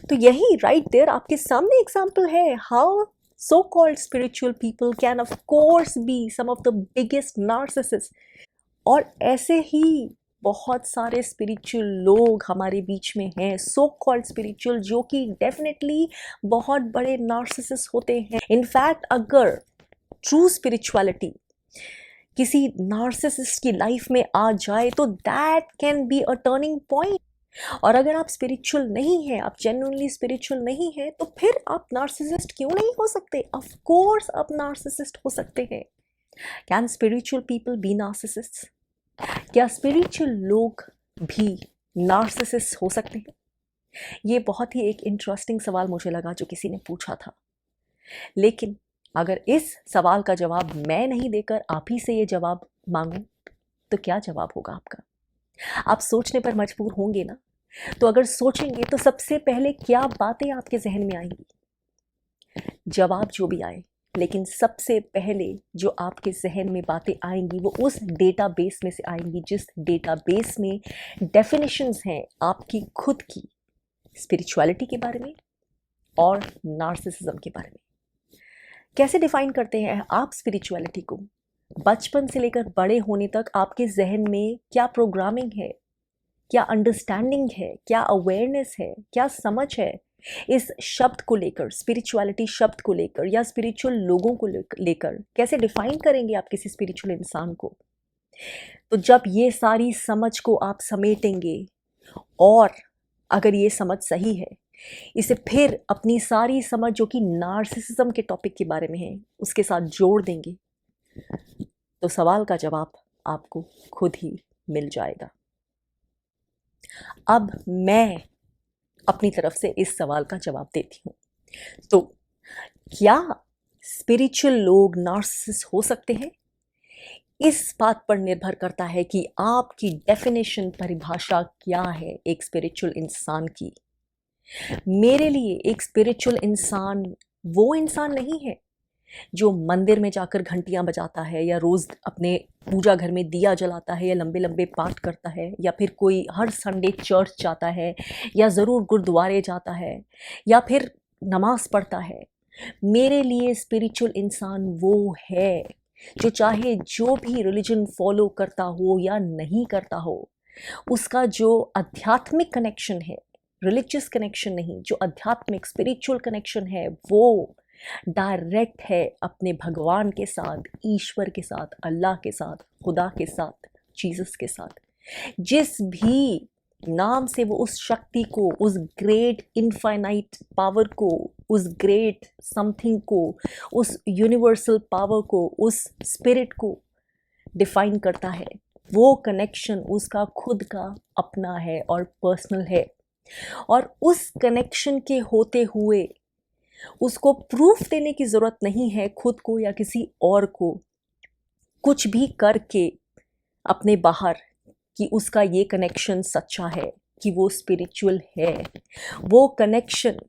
तो यही right there आपके सामने एग्जाम्पल है how so called spiritual people can of course be some of the biggest narcissist. और ऐसे ही बहुत सारे स्पिरिचुअल लोग हमारे बीच में हैं, सो कॉल्ड स्पिरिचुअल, जो कि डेफिनेटली बहुत बड़े नार्सिसिस्ट होते हैं। इनफैक्ट अगर ट्रू स्पिरिचुअलिटी किसी नार्सिसिस्ट की लाइफ में आ जाए तो that can be a turning point. और अगर आप स्पिरिचुअल नहीं हैं, आप जेन्युइनली स्पिरिचुअल नहीं हैं, तो फिर आप नार्सिसिस्ट क्यों नहीं हो सकते? ऑफ कोर्स आप नार्सिसिस्ट हो सकते हैं। Can spiritual people be narcissists? क्या स्पिरिचुअल लोग भी नार्सिसिस्ट हो सकते हैं? ये बहुत ही एक इंटरेस्टिंग सवाल मुझे लगा जो किसी ने पूछा था। लेकिन अगर इस सवाल का जवाब मैं नहीं देकर आप ही से ये जवाब मांगूं तो क्या जवाब होगा आपका? आप सोचने पर मजबूर होंगे ना? तो अगर सोचेंगे तो सबसे पहले क्या बातें आपके जहन में आएंगी? जवाब जो भी आए, लेकिन सबसे पहले जो आपके जहन में बातें आएंगी वो उस डेटाबेस में से आएंगी जिस डेटाबेस में डेफिनेशंस हैं आपकी खुद की स्पिरिचुअलिटी के बारे में और नार्सिसिज्म के बारे में। कैसे डिफाइन करते हैं आप स्पिरिचुअलिटी को? बचपन से लेकर बड़े होने तक आपके जहन में क्या प्रोग्रामिंग है, क्या अंडरस्टैंडिंग है, क्या अवेयरनेस है, क्या समझ है इस शब्द को लेकर, स्पिरिचुअलिटी शब्द को लेकर या स्पिरिचुअल लोगों को लेकर? कैसे डिफाइन करेंगे आप किसी स्पिरिचुअल इंसान को? तो जब ये सारी समझ को आप समेटेंगे और अगर ये समझ सही है, इसे फिर अपनी सारी समझ जो कि नार्सिसिज्म के टॉपिक के बारे में है उसके साथ जोड़ देंगे, तो सवाल का जवाब आपको खुद ही मिल जाएगा। अब मैं अपनी तरफ से इस सवाल का जवाब देती हूँ। तो क्या स्पिरिचुअल लोग नार्सिसिस्ट हो सकते हैं? इस बात पर निर्भर करता है कि आपकी डेफिनेशन, परिभाषा क्या है एक स्पिरिचुअल इंसान की। मेरे लिए एक स्पिरिचुअल इंसान वो इंसान नहीं है जो मंदिर में जाकर घंटियां बजाता है या रोज अपने पूजा घर में दिया जलाता है या लंबे लंबे पाठ करता है या फिर कोई हर संडे चर्च जाता है या ज़रूर गुरुद्वारे जाता है या फिर नमाज पढ़ता है। मेरे लिए स्पिरिचुअल इंसान वो है जो चाहे जो भी रिलीजन फॉलो करता हो या नहीं करता हो, उसका जो आध्यात्मिक कनेक्शन है, रिलीजियस कनेक्शन नहीं, जो आध्यात्मिक स्पिरिचुअल कनेक्शन है वो डायरेक्ट है अपने भगवान के साथ, ईश्वर के साथ, अल्लाह के साथ, खुदा के साथ, जीसस के साथ। जिस भी नाम से वो उस शक्ति को, उस ग्रेट इनफाइनाइट पावर को, उस ग्रेट समथिंग को, उस यूनिवर्सल पावर को, उस स्पिरिट को डिफाइन करता है, वो कनेक्शन उसका खुद का अपना है और पर्सनल है। और उस कनेक्शन के होते हुए उसको प्रूफ देने की ज़रूरत नहीं है खुद को या किसी और को, कुछ भी करके अपने बाहर, कि उसका ये कनेक्शन सच्चा है, कि वो स्पिरिचुअल है। वो कनेक्शन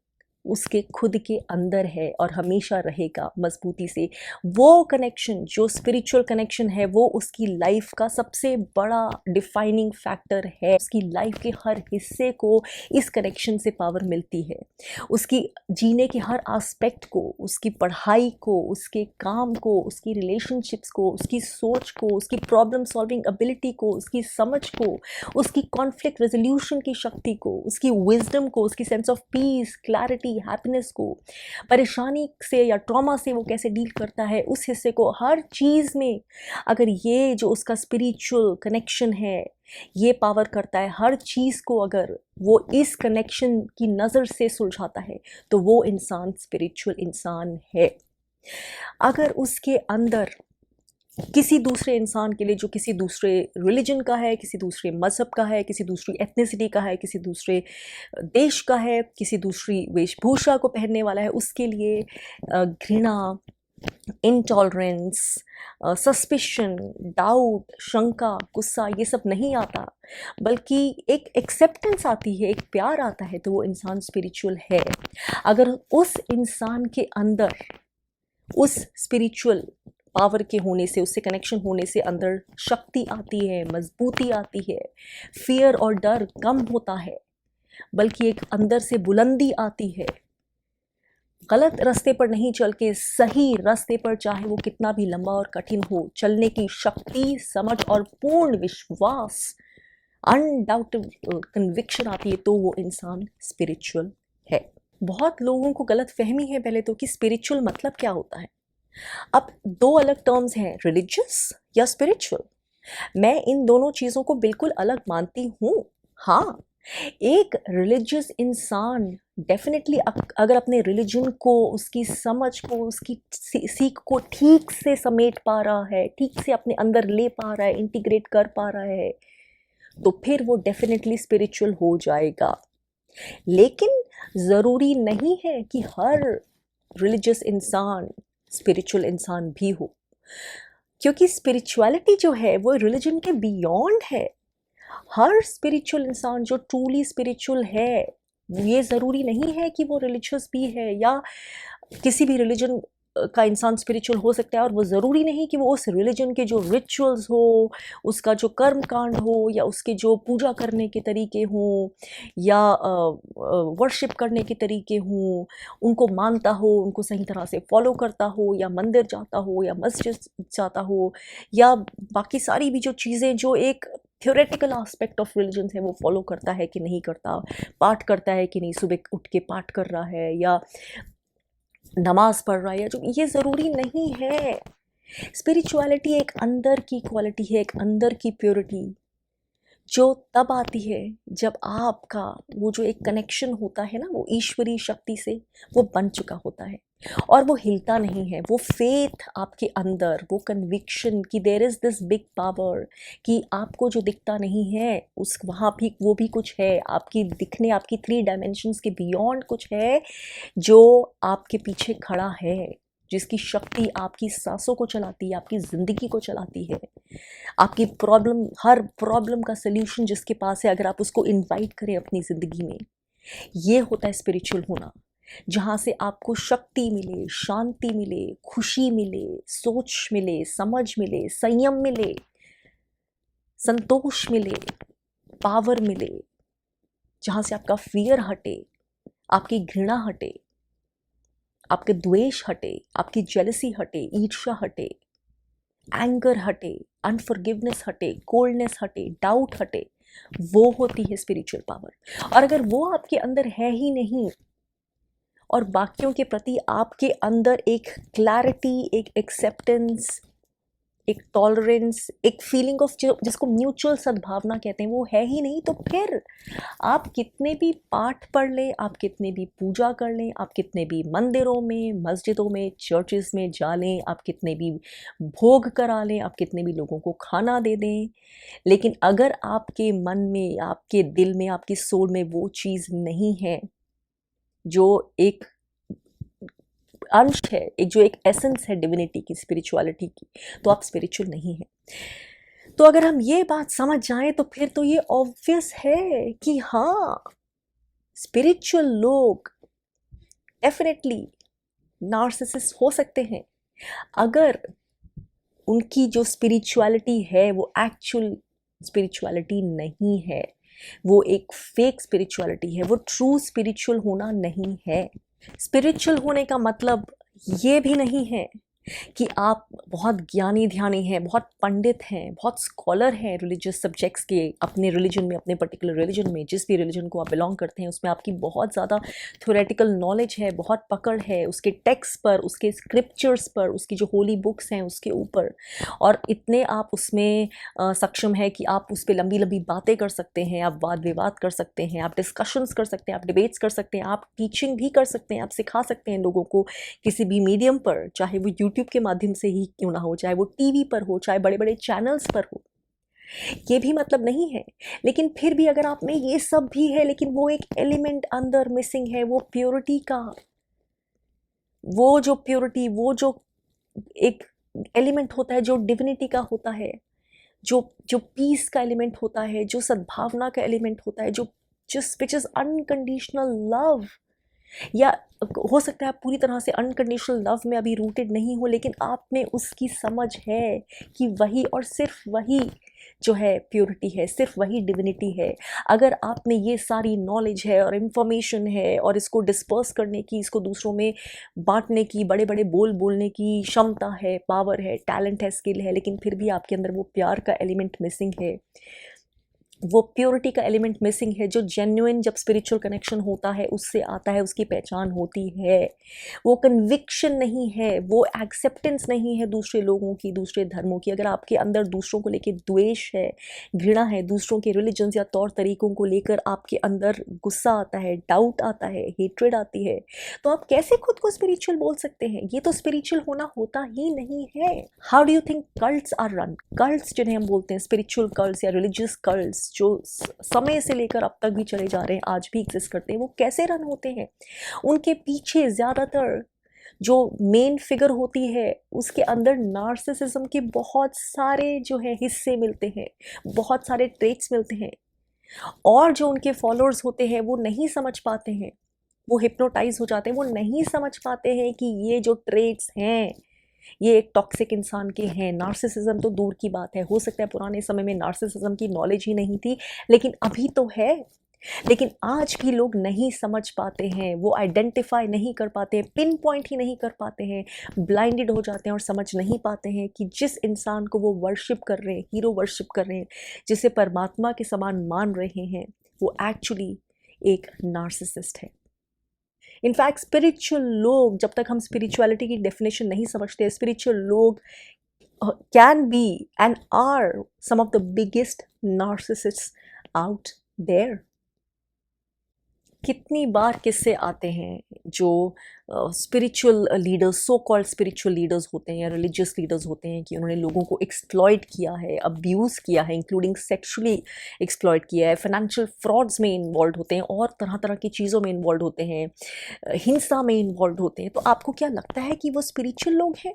उसके खुद के अंदर है और हमेशा रहेगा मजबूती से। वो कनेक्शन जो स्पिरिचुअल कनेक्शन है वो उसकी लाइफ का सबसे बड़ा डिफाइनिंग फैक्टर है। उसकी लाइफ के हर हिस्से को इस कनेक्शन से पावर मिलती है। उसकी जीने के हर एस्पेक्ट को, उसकी पढ़ाई को, उसके काम को, उसकी रिलेशनशिप्स को, उसकी सोच को, उसकी प्रॉब्लम सॉल्विंग एबिलिटी को, उसकी समझ को, उसकी कॉन्फ्लिक्ट रेजोल्यूशन की शक्ति को, उसकी विजडम को, उसकी sense of peace, clarity, happiness को, परेशानी से या ट्रॉमा से वो कैसे डील करता है, उस हिस्से को, हर चीज़ में अगर ये जो उसका स्पिरिचुअल कनेक्शन है ये पावर करता है, हर चीज़ को अगर वो इस कनेक्शन की नज़र से सुलझाता है, तो वो इंसान स्पिरिचुअल इंसान है। अगर उसके अंदर किसी दूसरे इंसान के लिए जो किसी दूसरे रिलीजन का है, किसी दूसरे मज़हब का है, किसी दूसरी एथनिसिटी का है, किसी दूसरे देश का है, किसी दूसरी वेशभूषा को पहनने वाला है, उसके लिए घृणा, इंटॉलरेंस, सस्पिशन, डाउट, शंका, गुस्सा ये सब नहीं आता, बल्कि एक एक्सेप्टेंस आती है, एक प्यार आता है, तो वो इंसान स्पिरिचुअल है। अगर उस इंसान के अंदर उस स्पिरिचुअल पावर के होने से, उससे कनेक्शन होने से अंदर शक्ति आती है, मजबूती आती है, फियर और डर कम होता है, बल्कि एक अंदर से बुलंदी आती है। गलत रास्ते पर नहीं चल के सही रास्ते पर, चाहे वो कितना भी लंबा और कठिन हो, चलने की शक्ति, समझ और पूर्ण विश्वास, अनडाउटेड कन्विक्शन आती है, तो वो इंसान स्पिरिचुअल है। बहुत लोगों को गलत फहमी है पहले तो कि स्पिरिचुअल मतलब क्या होता है। अब दो अलग टर्म्स हैं, रिलीजियस या स्पिरिचुअल। मैं इन दोनों चीज़ों को बिल्कुल अलग मानती हूँ। हाँ, एक रिलीजियस इंसान डेफिनेटली अगर अपने रिलीजन को, उसकी समझ को, उसकी सीख को ठीक से समेट पा रहा है, ठीक से अपने अंदर ले पा रहा है, इंटीग्रेट कर पा रहा है, तो फिर वो डेफिनेटली स्पिरिचुअल हो जाएगा। लेकिन ज़रूरी नहीं है कि हर रिलीजियस इंसान स्पिरिचुअल इंसान भी हो, क्योंकि स्पिरिचुअलिटी जो है वो रिलीजन के बियॉन्ड है। हर स्पिरिचुअल इंसान जो ट्रूली स्पिरिचुअल है, ये ज़रूरी नहीं है कि वो रिलीजियस भी है, या किसी भी रिलीजन का इंसान स्पिरिचुअल हो सकता है, और वो ज़रूरी नहीं कि वो उस रिलीजन के जो रिचुअल्स हो, उसका जो कर्म कांड हो, या उसके जो पूजा करने के तरीके हों, या वर्शिप करने के तरीके हों, उनको मानता हो, उनको सही तरह से फॉलो करता हो, या मंदिर जाता हो, या मस्जिद जाता हो, या बाकी सारी भी जो चीज़ें जो एक थ्योरेटिकल आस्पेक्ट ऑफ रिलीजन है वो फॉलो करता है कि नहीं करता, पाठ करता है कि नहीं, सुबह उठ के पाठ कर रहा है या नमाज पढ़ रहा है, या जो, ये ज़रूरी नहीं है। स्पिरिचुअलिटी एक अंदर की क्वालिटी है, एक अंदर की प्योरिटी, जो तब आती है जब आपका वो जो एक कनेक्शन होता है ना, वो ईश्वरीय शक्ति से वो बन चुका होता है, और वो हिलता नहीं है। वो फेथ आपके अंदर, वो कन्विक्शन कि there is this big power, कि आपको जो दिखता नहीं है उस वहाँ भी वो भी कुछ है, आपकी दिखने, आपकी 3 डायमेंशंस के बियॉन्ड कुछ है जो आपके पीछे खड़ा है, जिसकी शक्ति आपकी सांसों को चलाती है, आपकी ज़िंदगी को चलाती है। आपकी प्रॉब्लम, हर प्रॉब्लम का सल्यूशन जिसके पास है, अगर आप उसको इनवाइट करें अपनी ज़िंदगी में, ये होता है स्पिरिचुअल होना, जहाँ से आपको शक्ति मिले, शांति मिले, खुशी मिले, सोच मिले, समझ मिले, संयम मिले, संतोष मिले, पावर मिले, जहाँ से आपका फियर हटे, आपकी घृणा हटे, आपके द्वेष हटे, आपकी जेलसी हटे, ईर्ष्या हटे, एंगर हटे, अनफॉरगिवनेस हटे, कोल्डनेस हटे, डाउट हटे, वो होती है स्पिरिचुअल पावर। और अगर वो आपके अंदर है ही नहीं, और बाकियों के प्रति आपके अंदर एक क्लैरिटी, एक एक्सेप्टेंस, एक टॉलरेंस, एक फीलिंग ऑफ, जिसको म्यूचुअल सद्भावना कहते हैं, वो है ही नहीं, तो फिर आप कितने भी पाठ पढ़ लें, आप कितने भी पूजा कर लें, आप कितने भी मंदिरों में, मस्जिदों में, चर्चेस में जा लें, आप कितने भी भोग करा लें, आप कितने भी लोगों को खाना दे दें, लेकिन अगर आपके मन में, आपके दिल में, आपकी सोल में वो चीज़ नहीं है जो एक अंश है, एक जो एक एसेंस है डिविनिटी की, स्पिरिचुअलिटी की, तो आप स्पिरिचुअल नहीं हैं। तो अगर हम ये बात समझ जाएं तो फिर तो ये ऑब्वियस है कि हाँ, स्पिरिचुअल लोग डेफिनेटली नार्सिसिस्ट हो सकते हैं, अगर उनकी जो स्पिरिचुअलिटी है वो एक्चुअल स्पिरिचुअलिटी नहीं है, वो एक फेक स्पिरिचुअलिटी है, वो ट्रू स्पिरिचुअल होना नहीं है। स्पिरिचुअल होने का मतलब ये भी नहीं है कि आप बहुत ज्ञानी ध्यानी हैं, बहुत पंडित हैं, बहुत स्कॉलर हैं रिलीजियस सब्जेक्ट्स के, अपने रिलीजन में, अपने पर्टिकुलर रिलीजन में, जिस भी रिलीजन को आप बिलोंग करते हैं उसमें आपकी बहुत ज़्यादा थ्योरेटिकल नॉलेज है, बहुत पकड़ है उसके टेक्स्ट पर, उसके स्क्रिप्चर्स पर, उसकी जो होली बुक्स हैं उसके ऊपर, और इतने आप उसमें सक्षम है कि आप उस पर लंबी लंबी बातें कर सकते हैं, आप वाद विवाद कर सकते हैं, आप डिस्कशंस कर सकते हैं, आप डिबेट्स कर सकते हैं, आप टीचिंग भी कर सकते हैं, आप सिखा सकते हैं लोगों को किसी भी मीडियम पर, चाहे वो यूट्यूब के माध्यम से ही क्यों ना हो, चाहे वो टीवी पर हो, चाहे बड़े बड़े चैनल्स पर हो, ये भी मतलब नहीं है। लेकिन फिर भी अगर आप में ये सब भी है, लेकिन वो एक एलिमेंट अंदर मिसिंग है, वो प्योरिटी का, वो जो प्योरिटी, वो जो एक एलिमेंट होता है जो डिविनिटी का होता है, जो जो पीस का एलिमेंट होता है, जो सद्भावना का एलिमेंट होता है, जो just which is unconditional love, या हो सकता है आप पूरी तरह से अनकंडीशनल लव में अभी रूटेड नहीं हो, लेकिन आप में उसकी समझ है कि वही और सिर्फ वही जो है प्योरिटी है, सिर्फ वही डिविनिटी है। अगर आप में ये सारी नॉलेज है और इन्फॉर्मेशन है और इसको डिस्पर्स करने की, इसको दूसरों में बांटने की, बड़े बड़े बोल बोलने की क्षमता है, पावर है, टैलेंट है, स्किल है, लेकिन फिर भी आपके अंदर वो प्यार का एलिमेंट मिसिंग है, वो प्योरिटी का एलिमेंट मिसिंग है, जो जेन्युइन जब स्पिरिचुअल कनेक्शन होता है उससे आता है, उसकी पहचान होती है। वो कन्विक्शन नहीं है, वो एक्सेप्टेंस नहीं है दूसरे लोगों की, दूसरे धर्मों की। अगर आपके अंदर दूसरों को लेकर द्वेष है, घृणा है, दूसरों के रिलीजन्स या तौर तरीकों को लेकर आपके अंदर गुस्सा आता है, डाउट आता है, हेट्रेड आती है, तो आप कैसे खुद को स्पिरिचुअल बोल सकते हैं? ये तो स्पिरिचुअल होना होता ही नहीं है। How do you think cults are run? Cults जिन्हें हम बोलते हैं स्पिरिचुअल कल्ट्स या रिलीजियस कल्ट्स, जो समय से लेकर अब तक भी चले जा रहे हैं, आज भी एग्जिस्ट करते हैं, वो कैसे रन होते हैं? उनके पीछे ज़्यादातर जो मेन फिगर होती है उसके अंदर नार्सिसिज्म के बहुत सारे जो है हिस्से मिलते हैं, बहुत सारे ट्रेट्स मिलते हैं, और जो उनके फॉलोअर्स होते हैं वो नहीं समझ पाते हैं, वो हिप्नोटाइज हो जाते हैं, वो नहीं समझ पाते हैं कि ये जो ट्रेट्स हैं ये एक टॉक्सिक इंसान के हैं। नार्सिसिज्म तो दूर की बात है, हो सकता है पुराने समय में नार्सिसिज्म की नॉलेज ही नहीं थी, लेकिन अभी तो है। लेकिन आज भी लोग नहीं समझ पाते हैं, वो आइडेंटिफाई नहीं कर पाते हैं, पिन पॉइंट ही नहीं कर पाते हैं, ब्लाइंडेड हो जाते हैं और समझ नहीं पाते हैं कि जिस इंसान को वो वर्शिप कर रहे हैं, हीरो वर्शिप कर रहे हैं, जिसे परमात्मा के समान मान रहे हैं, वो एक्चुअली एक नार्सिसिस्ट है। इनफैक्ट स्पिरिचुअल लोग, जब तक हम स्पिरिचुअलिटी की डेफिनेशन नहीं समझते, स्पिरिचुअल लोग can be and are some of the biggest narcissists out there. कितनी बार किस्से आते हैं जो spiritual leaders, so called spiritual leaders होते हैं या रिलीजियस लीडर्स होते हैं, कि उन्होंने लोगों को एक्सप्लॉइट किया है, अब्यूज़ किया है, इंक्लूडिंग सेक्सुअली एक्सप्लॉइट किया है, फाइनेंशियल फ्रॉड्स में इन्वॉल्व होते हैं और तरह तरह की चीज़ों में इन्वॉल्व होते हैं, हिंसा में इन्वॉल्व होते हैं। तो आपको क्या लगता है कि वो स्पिरिचुअल लोग हैं?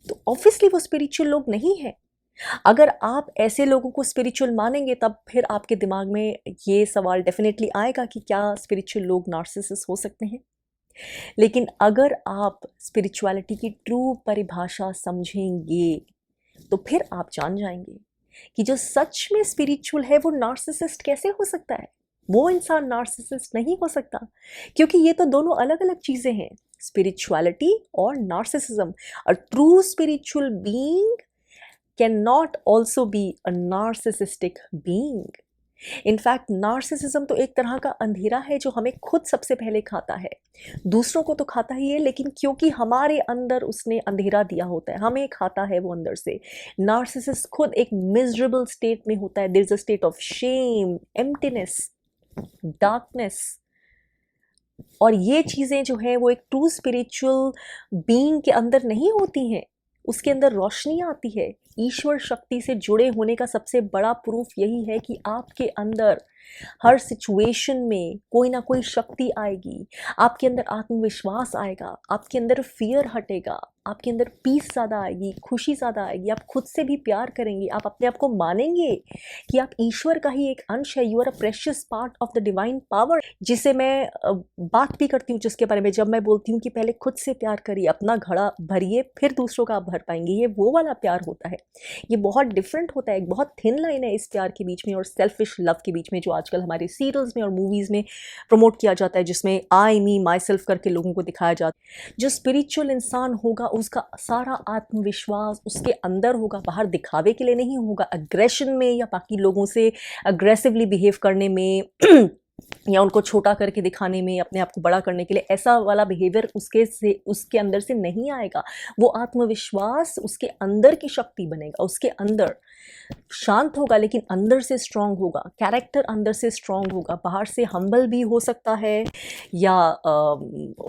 तो ऑब्वियसली वो स्पिरिचुअल लोग नहीं हैं। अगर आप ऐसे लोगों को स्पिरिचुअल मानेंगे तब फिर आपके दिमाग में ये सवाल डेफिनेटली आएगा कि क्या स्पिरिचुअल लोग नार्सिसिस्ट हो सकते हैं। लेकिन अगर आप स्पिरिचुअलिटी की ट्रू परिभाषा समझेंगे तो फिर आप जान जाएंगे कि जो सच में स्पिरिचुअल है वो नार्सिसिस्ट कैसे हो सकता है। वो इंसान नार्सिसिस्ट नहीं हो सकता, क्योंकि ये तो दोनों अलग अलग चीज़ें हैं, स्पिरिचुअलिटी और narcissism. A true spiritual being cannot also be a narcissistic being. In fact narcissism तो एक तरह का अंधेरा है जो हमें खुद सबसे पहले खाता है, दूसरों को तो खाता ही है, लेकिन क्योंकि हमारे अंदर उसने अंधेरा दिया होता है, हमें खाता है वो अंदर से। नार्सिसिस्ट खुद एक मिजरेबल स्टेट में होता है, there is a state of shame, emptiness, darkness, और ये चीज़ें जो है वो एक ट्रू स्पिरिचुअल बीइंग के अंदर नहीं होती हैं। उसके अंदर रोशनी आती है। ईश्वर शक्ति से जुड़े होने का सबसे बड़ा प्रूफ यही है कि आपके अंदर हर सिचुएशन में कोई ना कोई शक्ति आएगी, आपके अंदर आत्मविश्वास आएगा, आपके अंदर फियर हटेगा, आपके अंदर पीस ज़्यादा आएगी, खुशी ज़्यादा आएगी, आप खुद से भी प्यार करेंगे, आप अपने आप को मानेंगे कि आप ईश्वर का ही एक अंश है, you are a precious part of the divine power, जिसे मैं बात भी करती हूँ, जिसके बारे में जब मैं बोलती हूँ कि पहले खुद से प्यार करिए, अपना घड़ा भरिए, फिर दूसरों का आप भर पाएंगे। ये वो वाला प्यार होता है, ये बहुत डिफरेंट होता है। एक बहुत थिन लाइन है इस प्यार के बीच में और सेल्फिश लव के बीच में, जो आजकल हमारे सीरियल्स में और मूवीज़ में प्रमोट किया जाता है, जिसमें आई मी माई सेल्फ करके लोगों को दिखाया जाता है। जो स्पिरिचुअल इंसान होगा उसका सारा आत्मविश्वास उसके अंदर होगा, बाहर दिखावे के लिए नहीं होगा, अग्रेशन में या बाकी लोगों से अग्रेसिवली बिहेव करने में या उनको छोटा करके दिखाने में, अपने आप को बड़ा करने के लिए, ऐसा वाला बिहेवियर उसके अंदर से नहीं आएगा। वो आत्मविश्वास उसके अंदर की शक्ति बनेगा, उसके अंदर शांत होगा लेकिन अंदर से स्ट्रांग होगा, कैरेक्टर अंदर से स्ट्रांग होगा। बाहर से हम्बल भी हो सकता है या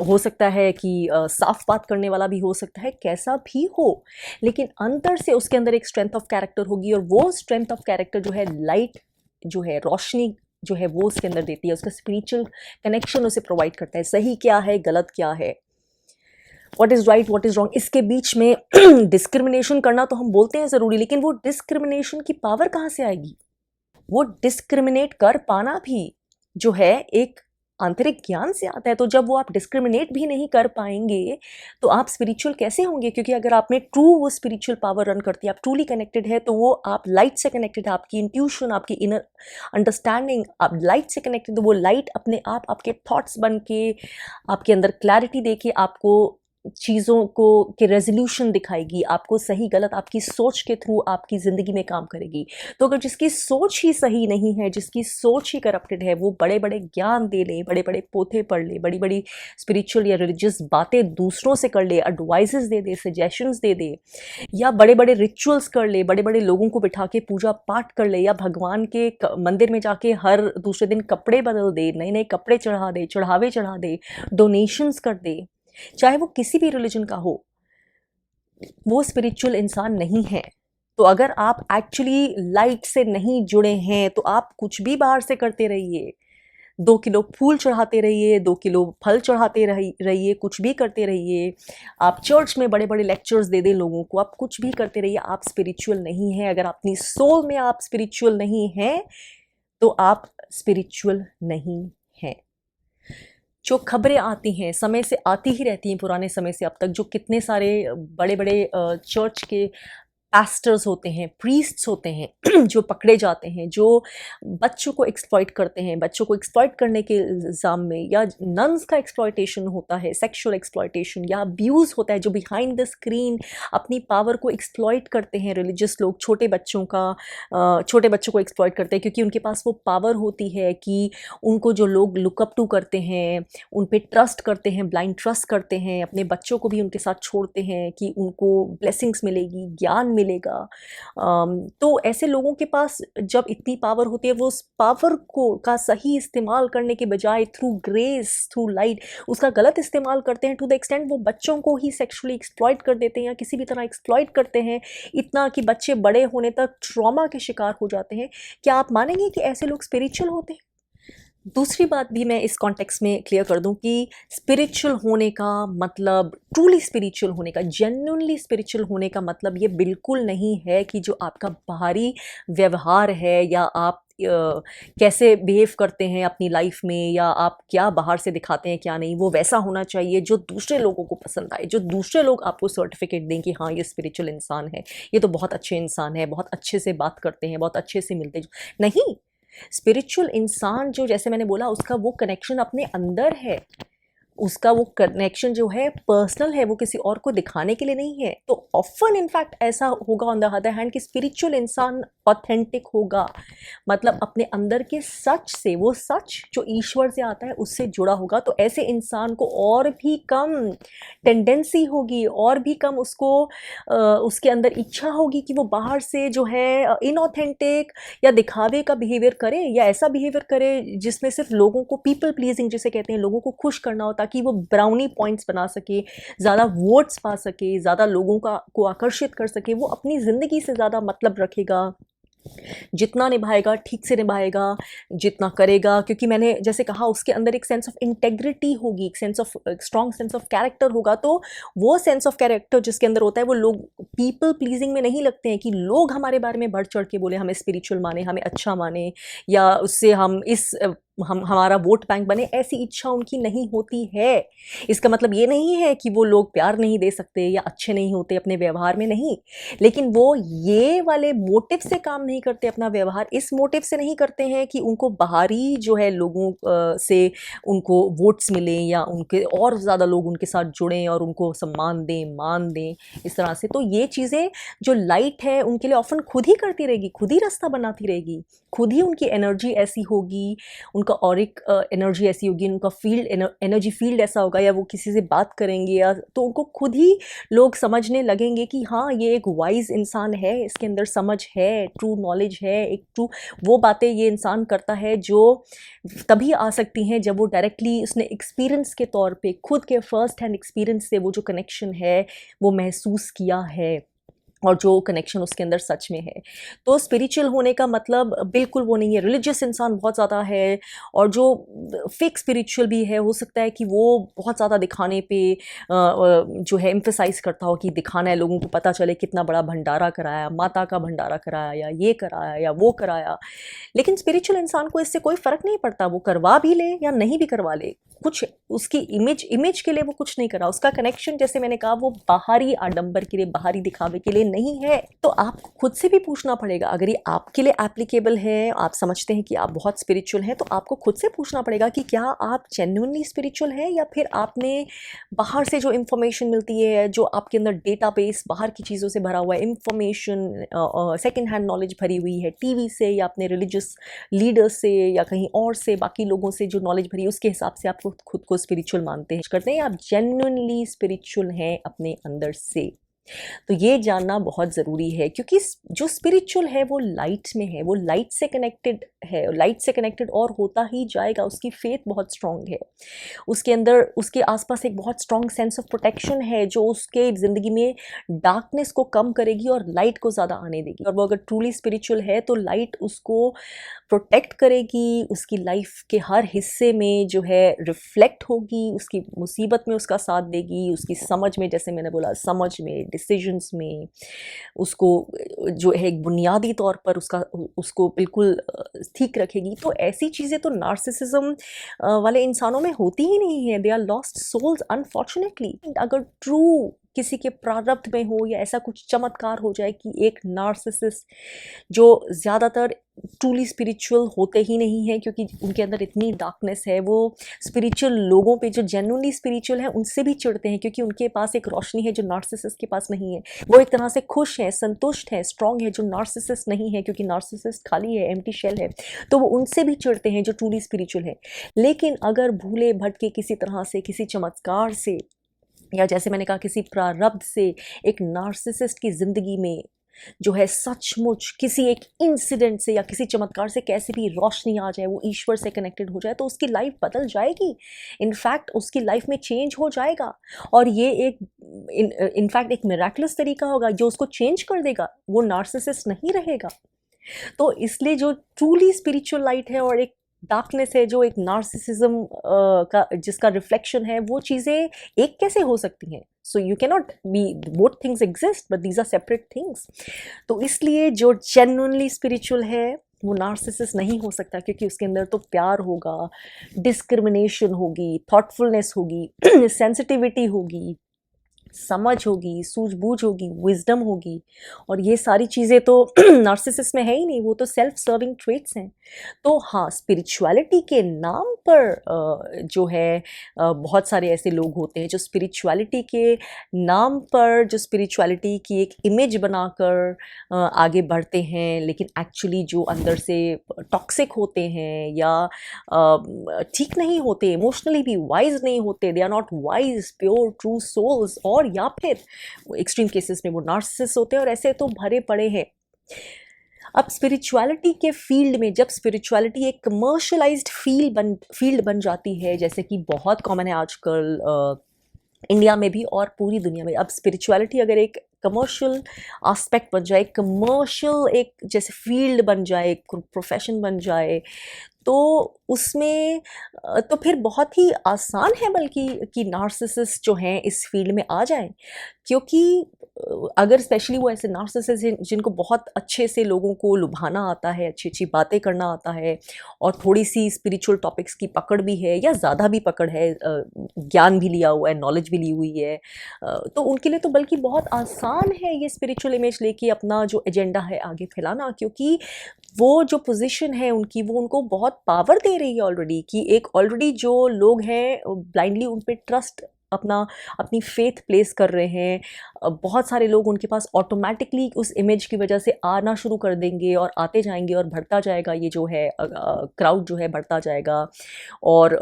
हो सकता है कि साफ बात करने वाला भी हो सकता है, कैसा भी हो, लेकिन अंदर से उसके अंदर एक स्ट्रेंथ ऑफ कैरेक्टर होगी, और वो स्ट्रेंथ ऑफ कैरेक्टर जो है, लाइट जो है, रोशनी जो है, वो उसके अंदर देती है, उसका स्पिरिचुअल कनेक्शन उसे प्रोवाइड करता है। सही क्या है, गलत क्या है, what is right, what is wrong, इसके बीच में डिस्क्रिमिनेशन करना तो हम बोलते हैं ज़रूरी, लेकिन वो डिस्क्रिमिनेशन की पावर कहाँ से आएगी? वो डिस्क्रिमिनेट कर पाना भी जो है एक आंतरिक ज्ञान से आता है। तो जब वो आप डिस्क्रिमिनेट भी नहीं कर पाएंगे तो आप स्पिरिचुअल कैसे होंगे? क्योंकि अगर आप में ट्रू वो स्पिरिचुअल पावर रन करती है, आप ट्रूली कनेक्टेड है, तो वो आप लाइट से कनेक्टेड है, आपकी इंट्यूशन, आपकी इनर अंडरस्टैंडिंग, आप लाइट से कनेक्टेड, तो वो लाइट अपने आप आपके थॉट्स बन के आपके अंदर क्लैरिटी दे के आपको चीज़ों को के रेजोल्यूशन दिखाएगी, आपको सही गलत आपकी सोच के थ्रू आपकी ज़िंदगी में काम करेगी। तो अगर जिसकी सोच ही सही नहीं है, जिसकी सोच ही करप्टेड है, वो बड़े बड़े ज्ञान दे ले, बड़े बड़े पोथे पढ़ ले, बड़ी बड़ी स्पिरिचुअल या रिलीजियस बातें दूसरों से कर ले, एडवाइजेस दे दे, सजेशंस दे दे, या बड़े बड़े रिचुअल्स कर ले, बड़े बड़े लोगों को बिठा के पूजा पाठ कर ले, या भगवान के मंदिर में जाके हर दूसरे दिन कपड़े बदल दे, नए नए कपड़े चढ़ा दे, चढ़ावे चढ़ा दे, डोनेशंस कर दे, चाहे वो किसी भी रिलीजन का हो, वो स्पिरिचुअल इंसान नहीं है। तो अगर आप एक्चुअली लाइट से नहीं जुड़े हैं तो आप कुछ भी बाहर से करते रहिए, 2 किलो फूल चढ़ाते रहिए, 2 किलो फल चढ़ाते रहिए, कुछ भी करते रहिए, आप चर्च में बड़े बड़े लेक्चर्स दे दें लोगों को, आप कुछ भी करते रहिए, आप स्पिरिचुअल नहीं हैं। अगर अपनी सोल में आप स्पिरिचुअल नहीं हैं तो आप स्पिरिचुअल नहीं हैं। जो खबरें आती हैं, समय से आती ही रहती हैं, पुराने समय से अब तक, जो कितने सारे बड़े बड़े चर्च के पास्टर्स होते हैं, प्रीस्ट्स होते हैं जो पकड़े जाते हैं, जो बच्चों को एक्सप्लॉइट करते हैं, बच्चों को एक्सप्लॉइट करने के इल्ज़ाम में, या नन्स का एक्सप्लॉइटेशन होता है, सेक्सुअल एक्सप्लॉइटेशन या अब्यूज़ होता है, जो बिहाइंड द स्क्रीन अपनी पावर को एक्सप्लॉइट करते हैं रिलीजियस लोग, छोटे बच्चों को एक्सप्लॉइट करते हैं, क्योंकि उनके पास वो पावर होती है कि उनको जो लोग लुकअप टू करते हैं, उन पे ट्रस्ट करते हैं, ब्लाइंड ट्रस्ट करते हैं, अपने बच्चों को भी उनके साथ छोड़ते हैं कि उनको ब्लेसिंग्स मिलेगी, ज्ञान मिलेगा। तो ऐसे लोगों के पास जब इतनी पावर होती है, वो उस पावर का सही इस्तेमाल करने के बजाय थ्रू ग्रेस, थ्रू लाइट, उसका गलत इस्तेमाल करते हैं, टू द एक्सटेंट वो बच्चों को ही सेक्सुअली एक्सप्लॉइट कर देते हैं या किसी भी तरह एक्सप्लॉइट करते हैं, इतना कि बच्चे बड़े होने तक ट्रॉमा के शिकार हो जाते हैं। क्या आप मानेंगे कि ऐसे लोग स्पिरिचुअल होते हैं? दूसरी बात भी मैं इस कॉन्टेक्स्ट में क्लियर कर दूं कि स्पिरिचुअल होने का मतलब, ट्रूली स्पिरिचुअल होने का, जेन्युइनली स्पिरिचुअल होने का मतलब ये बिल्कुल नहीं है कि जो आपका बाहरी व्यवहार है, या आप कैसे बिहेव करते हैं अपनी लाइफ में, या आप क्या बाहर से दिखाते हैं क्या नहीं, वो वैसा होना चाहिए जो दूसरे लोगों को पसंद आए, जो दूसरे लोग आपको सर्टिफिकेट दें कि हाँ ये स्पिरिचुअल इंसान है, ये तो बहुत अच्छे इंसान है, बहुत अच्छे से बात करते हैं, बहुत अच्छे से मिलते नहीं। स्पिरिचुअल इंसान जो, जैसे मैंने बोला, उसका वो कनेक्शन अपने अंदर है, उसका वो कनेक्शन जो है पर्सनल है, वो किसी और को दिखाने के लिए नहीं है। तो ऑफन इनफैक्ट ऐसा होगा ऑन द अदर हैंड कि स्पिरिचुअल इंसान ऑथेंटिक होगा, मतलब अपने अंदर के सच से, वो सच जो ईश्वर से आता है उससे जुड़ा होगा। तो ऐसे इंसान को और भी कम टेंडेंसी होगी, और भी कम उसको उसके अंदर इच्छा होगी कि वो बाहर से जो है इनऑथेंटिक या दिखावे का बिहेवियर करे, या ऐसा बिहेवियर करे जिसमें सिर्फ लोगों को, पीपल प्लीजिंग जिसे कहते हैं, लोगों को खुश करना हो ताकि वो ब्राउनी पॉइंट्स बना सके, ज़्यादा वोट्स पा सके, ज़्यादा लोगों को आकर्षित कर सके। वो अपनी ज़िंदगी से ज़्यादा मतलब रखेगा, जितना निभाएगा ठीक से निभाएगा, जितना करेगा, क्योंकि मैंने जैसे कहा उसके अंदर एक सेंस ऑफ इंटेग्रिटी होगी, एक sense of strong sense of character होगा। तो वो सेंस ऑफ कैरेक्टर जिसके अंदर होता है, वो लोग पीपल प्लीजिंग में नहीं लगते हैं कि लोग हमारे बारे में बढ़ चढ़ के बोले, हमें स्पिरिचुअल माने, हमें अच्छा माने, या उससे हम हमारा वोट बैंक बने, ऐसी इच्छा उनकी नहीं होती है। इसका मतलब ये नहीं है कि वो लोग प्यार नहीं दे सकते या अच्छे नहीं होते अपने व्यवहार में, नहीं, लेकिन वो ये वाले मोटिव से काम नहीं करते अपना व्यवहार, इस मोटिव से नहीं करते हैं कि उनको बाहरी जो है लोगों से उनको वोट्स मिले, या उनके और ज़्यादा लोग उनके साथ जुड़ें और उनको सम्मान दें, मान दें, इस तरह से। तो ये चीज़ें जो लाइट है उनके लिए ऑफन खुद ही करती रहेगी, खुद ही रास्ता बनाती रहेगी, खुद ही उनकी एनर्जी ऐसी होगी, उनका ऑरिक एनर्जी ऐसी होगी, उनका फील्ड एनर्जी फील्ड ऐसा होगा, या वो किसी से बात करेंगे या तो उनको खुद ही लोग समझने लगेंगे कि हाँ ये एक वाइज इंसान है, इसके अंदर समझ है, ट्रू नॉलेज है, एक ट्रू वो बातें ये इंसान करता है जो तभी आ सकती हैं जब वो डायरेक्टली उसने एक्सपीरियंस के तौर पे, खुद के फर्स्ट हैंड एक्सपीरियंस से वो जो कनेक्शन है वो महसूस किया है। और जो कनेक्शन उसके अंदर सच में है। तो स्पिरिचुअल होने का मतलब बिल्कुल वो नहीं है, रिलीजियस इंसान बहुत ज़्यादा है, और जो फेक स्पिरिचुअल भी है, हो सकता है कि वो बहुत ज़्यादा दिखाने पे जो है एम्फेसाइज करता हो कि दिखाना है, लोगों को पता चले कितना बड़ा भंडारा कराया, माता का भंडारा कराया, या ये कराया या वो कराया। लेकिन स्पिरिचुअल इंसान को इससे कोई फ़र्क नहीं पड़ता, वो करवा भी ले या नहीं भी करवा ले, कुछ उसकी इमेज के लिए वो कुछ नहीं कर रहा। उसका कनेक्शन, जैसे मैंने कहा, वो बाहरी आडंबर के लिए, बाहरी दिखावे के लिए नहीं है। तो आपको खुद से भी पूछना पड़ेगा, अगर ये आपके लिए एप्लीकेबल है, आप समझते हैं कि आप बहुत स्पिरिचुअल हैं, तो आपको खुद से पूछना पड़ेगा कि क्या आप जेन्युइनली स्पिरिचुअल हैं, या फिर आपने बाहर से जो इन्फॉर्मेशन मिलती है, जो आपके अंदर डेटाबेस बाहर की चीज़ों से भरा हुआ है, इन्फॉर्मेशन सेकेंड हैंड नॉलेज भरी हुई है, टीवी से या अपने रिलीजियस लीडर्स से या कहीं और से, बाकी लोगों से जो नॉलेज भरी है, उसके हिसाब से आप खुद को स्पिरिचुअल मानते हैं, करते हैं, आप जेन्युइनली स्पिरिचुअल हैं अपने अंदर से। तो ये जानना बहुत ज़रूरी है, क्योंकि जो स्पिरिचुअल है वो लाइट में है, वो लाइट से कनेक्टेड है, लाइट से कनेक्टेड और होता ही जाएगा। उसकी फेथ बहुत स्ट्रांग है, उसके अंदर, उसके आसपास एक बहुत स्ट्रांग सेंस ऑफ प्रोटेक्शन है, जो उसके ज़िंदगी में डार्कनेस को कम करेगी और लाइट को ज़्यादा आने देगी। और वो अगर ट्रूली स्पिरिचुअल है तो लाइट उसको प्रोटेक्ट करेगी, उसकी लाइफ के हर हिस्से में जो है रिफ्लेक्ट होगी, उसकी मुसीबत में उसका साथ देगी, उसकी समझ में, जैसे मैंने बोला, समझ में, डिसीजंस में, उसको जो है एक बुनियादी तौर पर उसको बिल्कुल ठीक रखेगी। तो ऐसी चीज़ें तो नार्सिसिज्म वाले इंसानों में होती ही नहीं है। They are lost souls unfortunately. अगर ट्रू किसी के प्रारब्ध में हो, या ऐसा कुछ चमत्कार हो जाए कि एक नार्सिसिस्ट, जो ज़्यादातर ट्रूली स्पिरिचुअल होते ही नहीं है क्योंकि उनके अंदर इतनी डार्कनेस है, वो स्पिरिचुअल लोगों पे, जो जेन्युइनली स्पिरिचुअल हैं, उनसे भी चिढ़ते हैं, क्योंकि उनके पास एक रोशनी है जो नार्सिसिस्ट के पास नहीं है। वो एक तरह से खुश हैं, संतुष्ट हैं, स्ट्रांग है, जो नार्सिसिस्ट नहीं है, क्योंकि नार्सिसिस्ट खाली है, एम्प्टी शेल है। तो वो उनसे भी चिढ़ते हैं जो ट्रूली स्पिरिचुअल है। लेकिन अगर भूले भटके किसी तरह से, किसी चमत्कार से, या जैसे मैंने कहा किसी प्रारब्ध से, एक नार्सिसिस्ट की ज़िंदगी में जो है सचमुच किसी एक इंसिडेंट से या किसी चमत्कार से कैसे भी रोशनी आ जाए, वो ईश्वर से कनेक्टेड हो जाए, तो उसकी लाइफ बदल जाएगी। इनफैक्ट उसकी लाइफ में चेंज हो जाएगा, और ये एक इनफैक्ट एक मिराकुलस तरीका होगा जो उसको चेंज कर देगा। वो नार्सिसिस्ट नहीं रहेगा। तो इसलिए जो ट्रूली स्पिरिचुअल लाइट है और एक डार्कनेस है जो एक नार्सिसिज्म का जिसका रिफ्लेक्शन है, वो चीज़ें एक कैसे हो सकती हैं? So you can not be, both things exist but these are separate things. तो इसलिए जो जेन्युइनली स्पिरिचुअल है वो नार्सिसिस्ट नहीं हो सकता, क्योंकि उसके अंदर तो प्यार होगा, डिस्क्रिमिनेशन होगी, थॉटफुलनेस होगी, सेंसिटिविटी होगी, समझ होगी, सूझबूझ होगी, विजडम होगी, और ये सारी चीज़ें तो नार्सिसिस्ट में है ही नहीं, वो तो सेल्फ सर्विंग ट्रेट्स हैं। तो हाँ, स्पिरिचुअलिटी के नाम पर जो है बहुत सारे ऐसे लोग होते हैं जो स्पिरिचुअलिटी के नाम पर, जो स्पिरिचुअलिटी की एक इमेज बनाकर आगे बढ़ते हैं, लेकिन एक्चुअली जो अंदर से टॉक्सिक होते हैं, या ठीक नहीं होते, इमोशनली भी वाइज नहीं होते, they are not wise pure true souls, और या फिर एक्सट्रीम केसेस में वो नार्सिसिस्ट होते हैं, और ऐसे तो भरे पड़े हैं। अब स्पिरिचुअलिटी के फील्ड में, जब स्पिरिचुअलिटी एक कमर्शलाइज्ड फील्ड बन जाती है, जैसे कि बहुत कॉमन है आजकल इंडिया में भी और पूरी दुनिया में, अब स्पिरिचुअलिटी अगर एक कमर्शियल एस्पेक्ट बन जाए, कमर्शियल एक जैसे फील्ड बन जाए, प्रोफेशन बन जाए, तो उसमें तो फिर बहुत ही आसान है बल्कि कि नार्सिसिस्ट जो हैं इस फील्ड में आ जाएं, क्योंकि अगर स्पेशली वो ऐसे नार्सिसिस्ट जिनको बहुत अच्छे से लोगों को लुभाना आता है, अच्छी अच्छी बातें करना आता है, और थोड़ी सी स्पिरिचुअल टॉपिक्स की पकड़ भी है, या ज़्यादा भी पकड़ है, ज्ञान भी लिया हुआ है, नॉलेज भी ली हुई है, तो उनके लिए तो बल्कि बहुत आसान है ये स्पिरिचुअल इमेज लेके अपना जो एजेंडा है आगे फैलाना, क्योंकि वो जो पोजीशन है उनकी, वो उनको बहुत पावर दे रही है ऑलरेडी, कि एक ऑलरेडी जो लोग हैं ब्लाइंडली उन पे ट्रस्ट अपनी फेथ प्लेस कर रहे हैं, बहुत सारे लोग उनके पास ऑटोमेटिकली उस इमेज की वजह से आना शुरू कर देंगे, और आते जाएंगे, और बढ़ता जाएगा ये जो है क्राउड जो है बढ़ता जाएगा, और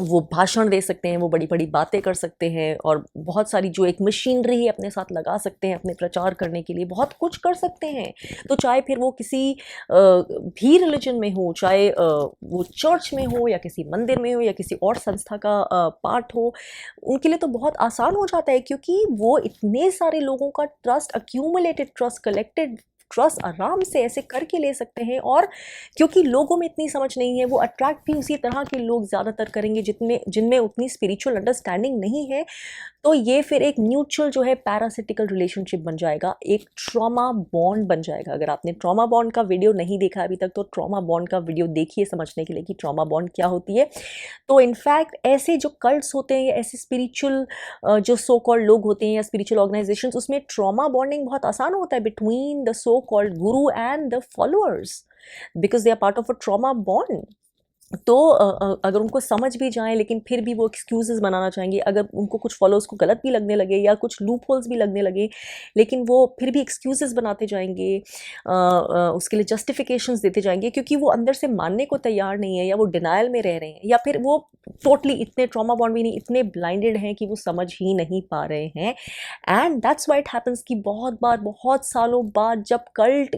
वो भाषण दे सकते हैं, वो बड़ी बड़ी बातें कर सकते हैं, और बहुत सारी जो एक मशीनरी है अपने साथ लगा सकते हैं अपने प्रचार करने के लिए, बहुत कुछ कर सकते हैं। तो चाहे फिर वो किसी भी रिलीजन में हो, चाहे वो चर्च में हो या किसी मंदिर में हो या किसी और संस्था का पार्ट हो, उनके लिए तो बहुत आसान हो जाता है, क्योंकि वो इतने सारे लोगों का trust, accumulated trust, collected trust आराम से ऐसे करके ले सकते हैं। और क्योंकि लोगों में इतनी समझ नहीं है, वो अट्रैक्ट भी उसी तरह के लोग ज़्यादातर करेंगे जिनमें उतनी स्पिरिचुअल अंडरस्टैंडिंग नहीं है। तो ये फिर एक म्यूचुअल जो है पैरासिटिकल रिलेशनशिप बन जाएगा, एक ट्रॉमा बॉन्ड बन जाएगा। अगर आपने ट्रॉमा बॉन्ड का वीडियो नहीं देखा अभी तक, तो ट्रॉमा बॉन्ड का वीडियो देखिए समझने के लिए कि ट्रॉमा बॉन्ड क्या होती है। तो इनफैक्ट ऐसे जो कल्ट्स होते हैं, ऐसे स्पिरिचुअल जो सो कॉल्ड लोग होते हैं या स्पिरिचुअल ऑर्गेनाइजेशंस, उसमें ट्रॉमा बॉन्डिंग बहुत आसान होता है between the so called guru and the followers, because they are part of a trauma bond. तो अगर उनको समझ भी जाएं लेकिन फिर भी वो एक्सक्यूजेस बनाना चाहेंगे, अगर उनको कुछ फॉलोअर्स को गलत भी लगने लगे या कुछ लूप होल्स भी लगने लगे, लेकिन वो फिर भी एक्सक्यूजेस बनाते जाएंगे, उसके लिए जस्टिफिकेशंस देते जाएंगे, क्योंकि वो अंदर से मानने को तैयार नहीं है, या वो डिनायल में रह रहे हैं, या फिर वो टोटली इतने ट्रॉमा बॉन्ड भी नहीं, इतने ब्लाइंडेड हैं कि वो समझ ही नहीं पा रहे हैं। And that's why it happens कि बहुत बार, बहुत सालों बाद जब कल्ट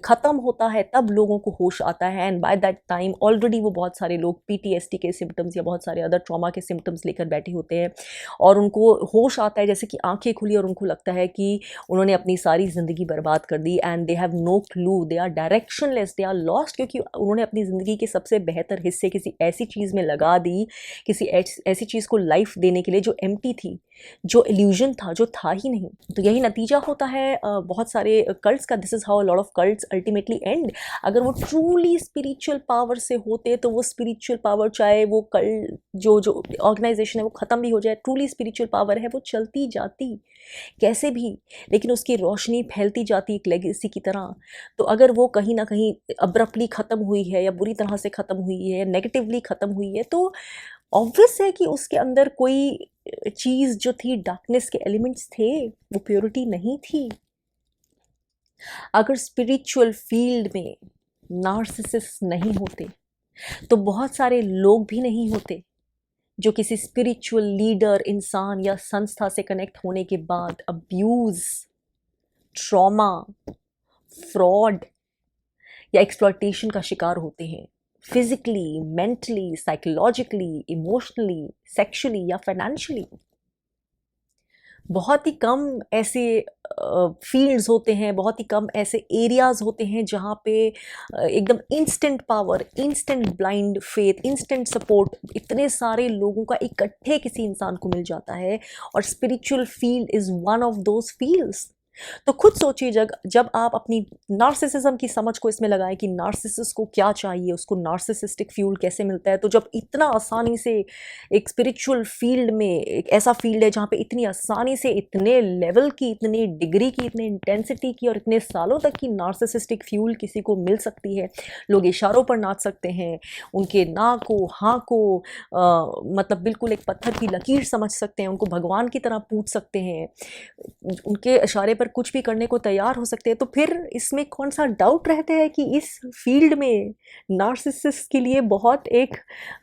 ख़त्म होता है तब लोगों को होश आता है, and by that time already वो बहुत सारे लोग पीटीएसडी के सिम्टम्स या बहुत सारे अदर ट्रॉमा के सिम्टम्स लेकर बैठे होते हैं, और उनको होश आता है जैसे कि आंखें खुली और उनको लगता है कि उन्होंने अपनी सारी ज़िंदगी बर्बाद कर दी, and they have no clue, they are directionless, they are lost, क्योंकि उन्होंने अपनी ज़िंदगी के सबसे बेहतर हिस्से किसी ऐसी चीज़ में लगा दी, किसी ऐसी चीज़ को लाइफ देने के लिए जो एम्प्टी थी, जो इल्यूजन था, जो था ही नहीं। तो यही नतीजा होता है बहुत सारे कल्ट्स का। This is how a lot of cults ultimately and. अगर वो ट्रूली स्पिरिचुअल पावर से होते तो वो स्पिरिचुअल पावर, चाहे वो कल्ट जो ऑर्गेनाइजेशन है वो ख़त्म भी हो जाए, ट्रूली स्पिरिचुअल पावर है वो चलती जाती कैसे भी, लेकिन उसकी रोशनी फैलती जाती एक लेगेसी की तरह। तो अगर वो कहीं ना कहीं अब्रप्टली ख़त्म हुई है या बुरी तरह से ख़त्म हुई है, नेगेटिवली ख़त्म हुई है, तो ऑब्वियस है कि उसके अंदर कोई चीज़ जो थी, डार्कनेस के एलिमेंट्स थे, वो प्योरिटी नहीं थी। अगर स्पिरिचुअल फील्ड में नार्सिसिस्ट नहीं होते तो बहुत सारे लोग भी नहीं होते जो किसी स्पिरिचुअल लीडर, इंसान या संस्था से कनेक्ट होने के बाद अब्यूज़, ट्रॉमा, फ्रॉड या एक्सप्लॉयटेशन का शिकार होते हैं, physically, mentally, psychologically, emotionally, sexually या फाइनेंशियली। बहुत ही कम ऐसे फील्ड्स होते हैं, बहुत ही कम ऐसे एरियाज़ होते हैं जहाँ पे एकदम instant power, instant blind faith, instant support इतने सारे लोगों का इकट्ठे किसी इंसान को मिल जाता है, और spiritual field is one of those fields. तो खुद सोचिए, जब आप अपनी नार्सिसिज्म की समझ को इसमें लगाएं कि नार्सिसिस्ट को क्या चाहिए, उसको नार्सिसिस्टिक फ्यूल कैसे मिलता है, तो जब इतना आसानी से एक स्पिरिचुअल फील्ड में, एक ऐसा फील्ड है जहाँ पे इतनी आसानी से, इतने लेवल की, इतनी डिग्री की, इतने इंटेंसिटी की और इतने सालों तक की नार्सिसिस्टिक फ्यूल किसी को मिल सकती है, लोग इशारों पर नाच सकते हैं, उनके ना को हाँ को मतलब बिल्कुल एक पत्थर की लकीर समझ सकते हैं, उनको भगवान की तरह पूछ सकते हैं, उनके इशारे पर कुछ भी करने को तैयार हो सकते हैं। तो फिर इसमें कौन सा डाउट रहता है कि इस फील्ड में नार्सिसिस्ट के लिए बहुत एक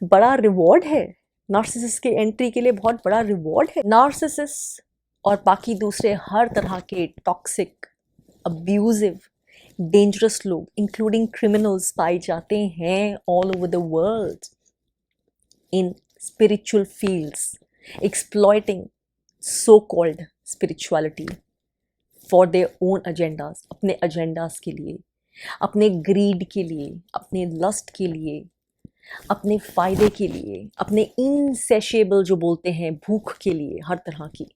बड़ा रिवॉर्ड है, नार्सिसिस्ट के एंट्री के लिए बहुत बड़ा रिवॉर्ड है। नार्सिसिस्ट और बाकी दूसरे हर तरह के टॉक्सिक, अब्यूजिव, डेंजरस लोग, इंक्लूडिंग क्रिमिनल्स, पाए जाते हैं all over the world in spiritual fields, exploiting so called spirituality for their own agendas, अपने एजेंडाज के लिए, अपने ग्रीड के लिए, अपने लस्ट के लिए, अपने फ़ायदे के लिए, अपने इनसेशेबल जो बोलते हैं भूख के लिए, हर तरह की।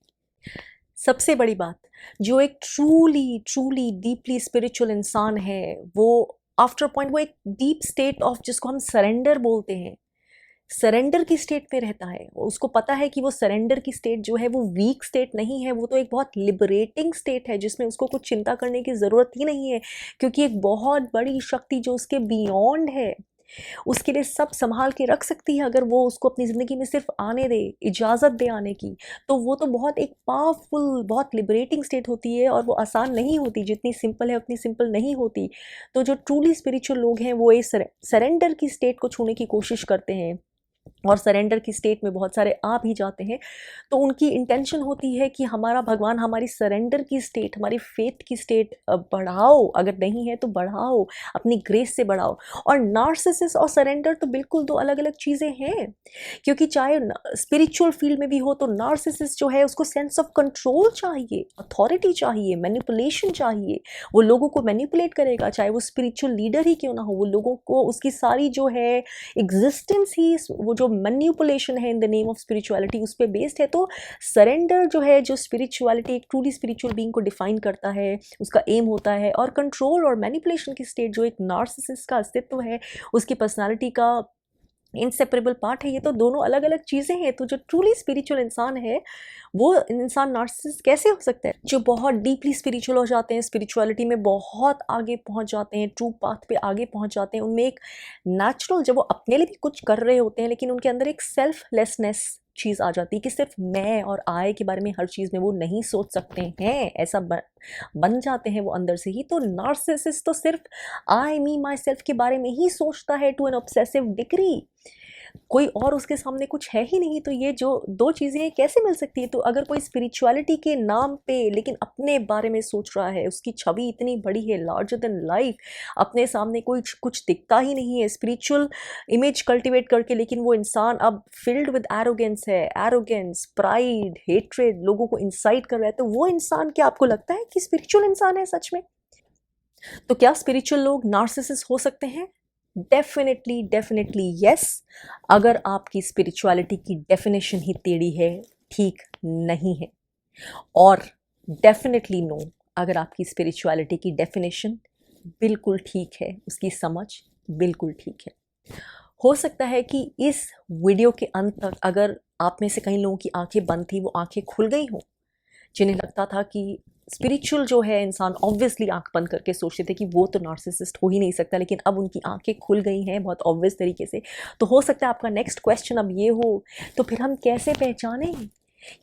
सबसे बड़ी बात, जो एक ट्रूली डीपली स्पिरिचुअल इंसान है, वो आफ्टर पॉइंट, वो एक डीप स्टेट ऑफ, जिसको हम सरेंडर बोलते हैं, सरेंडर की स्टेट में रहता है। उसको पता है कि वो सरेंडर की स्टेट जो है वो वीक स्टेट नहीं है, वो तो एक बहुत लिबरेटिंग स्टेट है जिसमें उसको कुछ चिंता करने की ज़रूरत ही नहीं है, क्योंकि एक बहुत बड़ी शक्ति जो उसके बियॉन्ड है, उसके लिए सब संभाल के रख सकती है। अगर वो उसको अपनी ज़िंदगी में सिर्फ आने दे, इजाज़त दे आने की, तो वो तो बहुत एक पावरफुल, बहुत लिबरेटिंग स्टेट होती है, और वो आसान नहीं होती, जितनी सिंपल है उतनी सिंपल नहीं होती। तो जो ट्रूली स्पिरिचुअल लोग हैं वो इस सरेंडर की स्टेट को छूने की कोशिश करते हैं, और सरेंडर की स्टेट में बहुत सारे आ भी जाते हैं, तो उनकी इंटेंशन होती है कि हमारा भगवान हमारी सरेंडर की स्टेट, हमारी फेथ की स्टेट बढ़ाओ, अगर नहीं है तो बढ़ाओ, अपनी ग्रेस से बढ़ाओ। और नार्सिसिस और सरेंडर तो बिल्कुल दो अलग अलग चीज़ें हैं, क्योंकि चाहे स्पिरिचुअल फील्ड में भी हो तो नार्सिसिस जो है उसको सेंस ऑफ कंट्रोल चाहिए, अथॉरिटी चाहिए, मैनिपुलेशन चाहिए। वो लोगों को मैनिपुलेट करेगा, चाहे वो स्पिरिचुअल लीडर ही क्यों ना हो, वो लोगों को उसकी सारी जो है एग्जिस्टेंस ही वो जो मैनिपुलेशन है in the name of spirituality उस पर बेस्ड है। तो सरेंडर जो है, जो स्पिरिचुअलिटी एक ट्रूली स्पिरिचुअल बीइंग को डिफाइन करता है, उसका एम होता है। और कंट्रोल और मैनिपुलेशन की स्टेट जो एक नार्सिसिस्ट का अस्तित्व है, उसकी पर्सनालिटी का इनसेपरेबल पार्ट है। ये तो दोनों अलग अलग चीज़ें हैं। तो जो ट्रूली स्पिरिचुअल इंसान है वो इंसान नार्सिसिस्ट कैसे हो सकता है? जो बहुत डीपली स्पिरिचुअल हो जाते हैं, स्पिरिचुअलिटी में बहुत आगे पहुंच जाते हैं, ट्रू पाथ पे आगे पहुंच जाते हैं, उनमें एक नेचुरल, जब वो अपने लिए भी कुछ कर रहे होते हैं लेकिन उनके अंदर एक सेल्फलेसनेस चीज़ आ जाती है कि सिर्फ मैं और आय के बारे में हर चीज़ में वो नहीं सोच सकते हैं, ऐसा बन जाते हैं वो अंदर से ही। तो नार्सिसिस्ट तो सिर्फ आई मी माई सेल्फ के बारे में ही सोचता है टू एन ऑब्सेसिव डिग्री, कोई और उसके सामने कुछ है ही नहीं। तो ये जो दो चीज़ें कैसे मिल सकती है? तो अगर कोई स्पिरिचुअलिटी के नाम पे लेकिन अपने बारे में सोच रहा है, उसकी छवि इतनी बड़ी है, लार्जर देन लाइफ, अपने सामने कोई कुछ दिखता ही नहीं है, स्पिरिचुअल इमेज कल्टिवेट करके, लेकिन वो इंसान अब फिल्ड विद एरोगेंस है, एरोगेंस, प्राइड, हेट्रेड, लोगों को इंसाइट कर रहा है। तो वो इंसान, क्या आपको लगता है कि स्पिरिचुअल इंसान है सच में? तो क्या स्पिरिचुअल लोग नार्सिसिस्ट हो सकते हैं? डेफिनेटली डेफिनेटली यस, अगर आपकी स्पिरिचुअलिटी की डेफिनेशन ही टेढ़ी है, ठीक नहीं है। और डेफिनेटली नो, अगर आपकी स्पिरिचुअलिटी की डेफिनेशन बिल्कुल ठीक है, उसकी समझ बिल्कुल ठीक है। हो सकता है कि इस वीडियो के अंत तक अगर आप में से कई लोगों की आंखें बंद थी, वो आंखें खुल गई हों, जिन्हें लगता था कि स्पिरिचुअल जो है इंसान ऑब्वियसली आंख बंद करके सोचते थे कि वो तो नार्सिसिस्ट हो ही नहीं सकता, लेकिन अब उनकी आंखें खुल गई हैं बहुत ऑब्वियस तरीके से। तो हो सकता है आपका नेक्स्ट क्वेश्चन अब ये हो, तो फिर हम कैसे पहचानें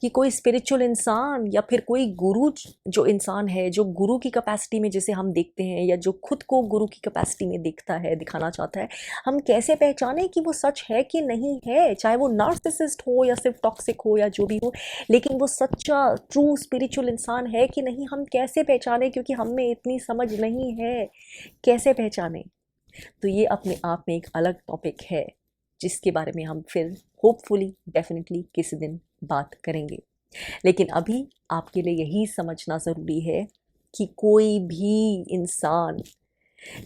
कि कोई स्पिरिचुअल इंसान या फिर कोई गुरु जो इंसान है, जो गुरु की कैपेसिटी में जिसे हम देखते हैं, या जो खुद को गुरु की कैपेसिटी में देखता है, दिखाना चाहता है, हम कैसे पहचानें कि वो सच है कि नहीं है? चाहे वो नार्सिसिस्ट हो या सिर्फ टॉक्सिक हो या जो भी हो, लेकिन वो सच्चा ट्रू स्पिरिचुअल इंसान है कि नहीं, हम कैसे पहचानें? क्योंकि हमें इतनी समझ नहीं है, कैसे पहचानें? तो ये अपने आप में एक अलग टॉपिक है, जिसके बारे में हम फिर होपफुली डेफिनेटली किसी दिन बात करेंगे। लेकिन अभी आपके लिए यही समझना ज़रूरी है कि कोई भी इंसान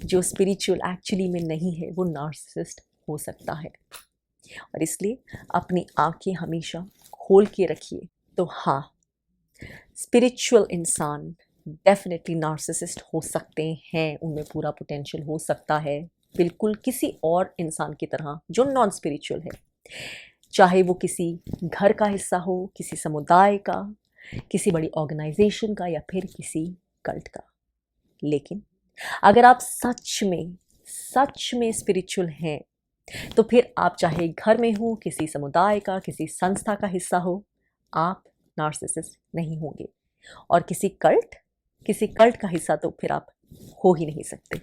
जो स्पिरिचुअल एक्चुअली में नहीं है, वो नार्सिसिस्ट हो सकता है। और इसलिए अपनी आंखें हमेशा खोल के रखिए। तो हाँ, स्पिरिचुअल इंसान डेफिनेटली नार्सिसिस्ट हो सकते हैं, उनमें पूरा पोटेंशियल हो सकता है, बिल्कुल किसी और इंसान की तरह जो नॉन स्पिरिचुअल है, चाहे वो किसी घर का हिस्सा हो, किसी समुदाय का, किसी बड़ी ऑर्गेनाइजेशन का, या फिर किसी कल्ट का। लेकिन अगर आप सच में स्पिरिचुअल हैं, तो फिर आप चाहे घर में हो, किसी समुदाय का, किसी संस्था का हिस्सा हो, आप नार्सिसिस्ट नहीं होंगे। और किसी कल्ट का हिस्सा तो फिर आप हो ही नहीं सकते।